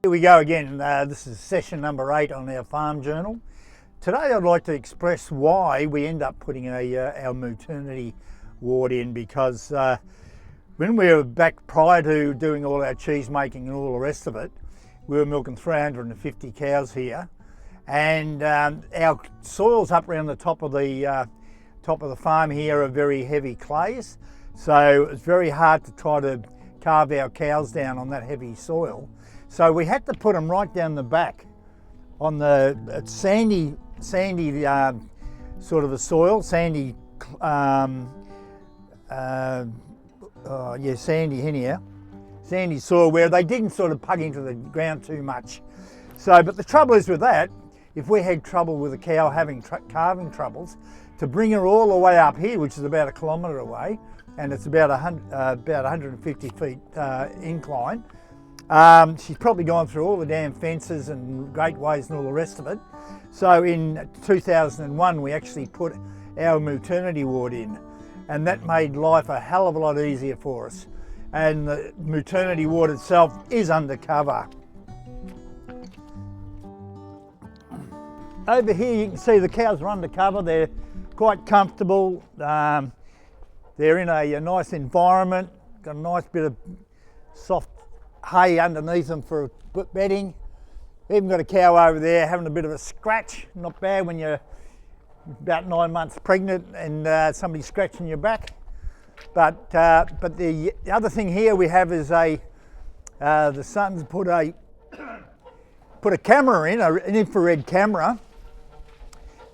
Here we go again. This is session number 8 on our farm journal. Today I'd like to express why we end up putting our maternity ward in, because when we were back prior to doing all our cheese making and all the rest of it, we were milking 350 cows here, and our soils up around the top of the farm here are very heavy clays, so it's very hard to try to carve our cows down on that heavy soil. So we had to put them right down the back on the sandy sort of a soil, sandy sandy soil where they didn't sort of pug into the ground too much. So, but the trouble is with that, if we had trouble with a cow having calving troubles, to bring her all the way up here, which is about 1 kilometre away, and it's about 150 feet incline, she's probably gone through all the damn fences and gateways and all the rest of it. So in 2001 we actually put our maternity ward in, and that made life a hell of a lot easier for us. And the maternity ward itself is undercover. Over here you can see the cows are undercover. They're quite comfortable. They're in a nice environment, got a nice bit of soft hay underneath them for bedding. Even got a cow over there having a bit of a scratch. Not bad when you're about 9 months pregnant and somebody's scratching your back. But the other thing here we have is the son's put a camera in, an infrared camera,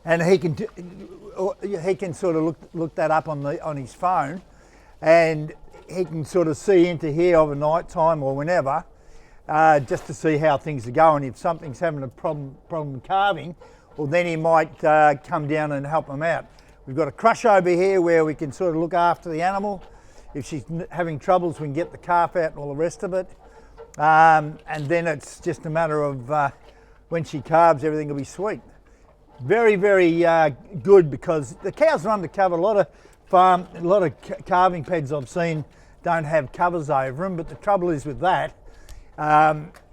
and he can sort of look that up on his phone, and he can sort of see into here over night time or whenever, just to see how things are going. If something's having a problem calving, well then he might come down and help them out. We've got a crush over here where we can sort of look after the animal. If she's having troubles, we can get the calf out and all the rest of it. And then it's just a matter of when she calves, everything will be sweet. Very, very good, because the cows are undercover. A lot of calving pads I've seen don't have covers over them, but the trouble is with that,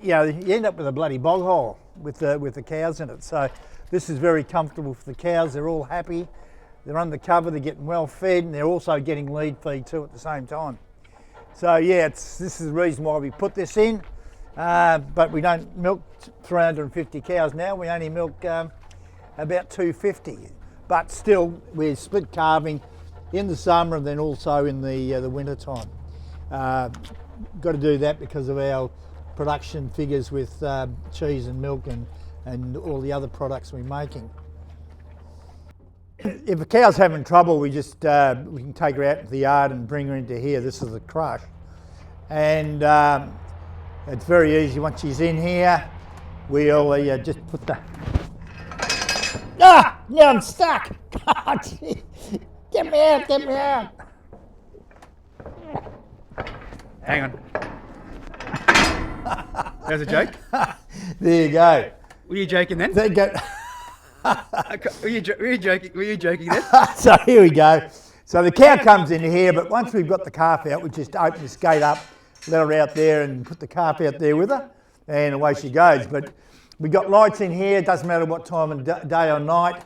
you end up with a bloody bog hole with the cows in it. So this is very comfortable for the cows. They're all happy. They're undercover. They're getting well fed, and they're also getting lead feed too at the same time. So yeah, this is the reason why we put this in. But we don't milk 350 cows now. We only milk about 250. But still, we're split calving in the summer and then also in the winter time. Got to do that because of our production figures with cheese and milk and all the other products we're making. If a cow's having trouble, we can take her out into the yard and bring her into here. This is the crush, and it's very easy. Once she's in here, we'll just put the now I'm stuck. Oh, get me out! Hang on. That was a joke? There you go. Were you joking then? There you go. Were you joking then? So here we go. So the cow comes in here, but once we've got the calf out, we just open this gate up, let her out there and put the calf out there with her, and away she goes. But we've got lights in here. It doesn't matter what time of day or night.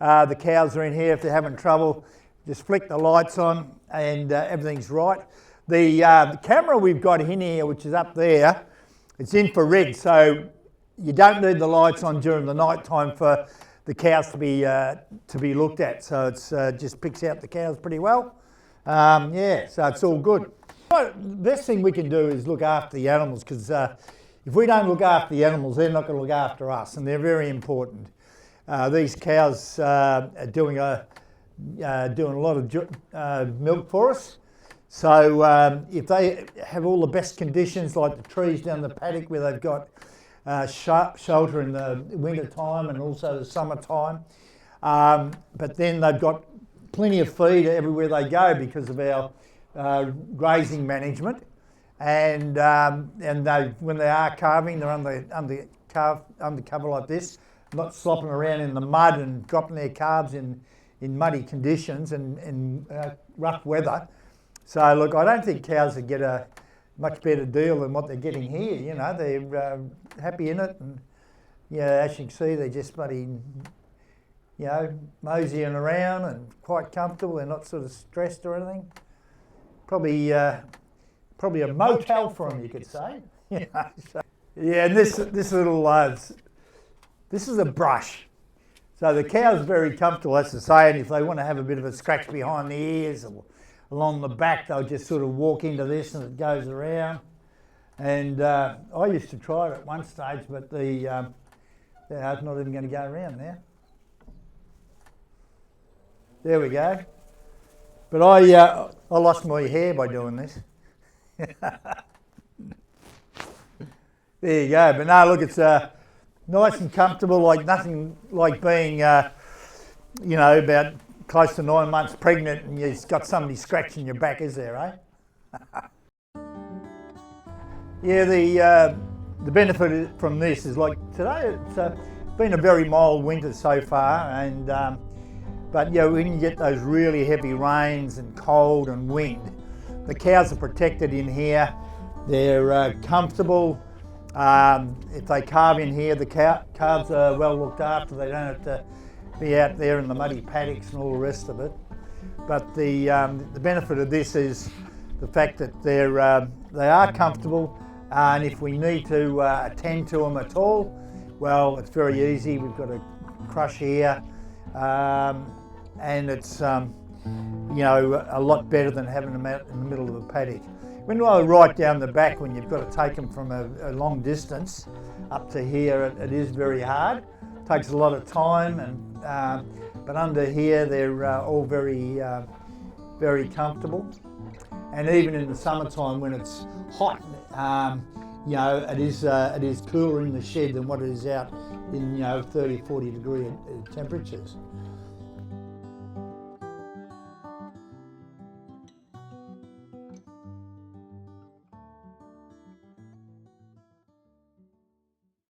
The cows are in here. If they're having trouble, just flick the lights on and everything's right. The camera we've got in here, which is up there, it's infrared, so you don't need the lights on during the night time for the cows to be looked at. So it's just picks out the cows pretty well. Yeah, so it's all good. The best thing we can do is look after the animals, because if we don't look after the animals, they're not going to look after us, and they're very important. These cows are doing a lot of milk for us. So if they have all the best conditions, like the trees down the paddock where they've got shelter in the winter time and also the summer time, but then they've got plenty of feed everywhere they go because of our grazing management, and when they are calving, they're undercover like this, not slopping around in the mud and dropping their calves in muddy conditions and rough weather. So look, I don't think cows would get a much better deal than what they're getting here. You know, they're happy in it, and as you can see, they're just bloody, moseying around and quite comfortable. They're not sort of stressed or anything. Probably a motel for them, you could say. And this little this is a brush. So the cow's very comfortable, that's to say, and if they want to have a bit of a scratch behind the ears or along the back, they'll just sort of walk into this and it goes around. And I used to try it at one stage, but it's not even going to go around now. There we go. But I lost my hair by doing this. There you go. But no, look, it's nice and comfortable, like nothing like being, about close to 9 months pregnant and you've got somebody scratching your back, is there, eh? The benefit from this is like today, it's been a very mild winter so far, and but when you get those really heavy rains and cold and wind, the cows are protected in here. They're comfortable. If they calve in here, the calves are well looked after. They don't have to be out there in the muddy paddocks and all the rest of it. But the benefit of this is the fact that they are comfortable, and if we need to attend to them at all, well, it's very easy. We've got a crush here, and it's a lot better than having them out in the middle of a paddock. When I right down the back, when you've got to take them from a long distance up to here, it is very hard. It takes a lot of time, but under here they're all very, very comfortable. And even in the summertime when it's hot, it is cooler in the shed than what it is out in 30, 40 degree temperatures.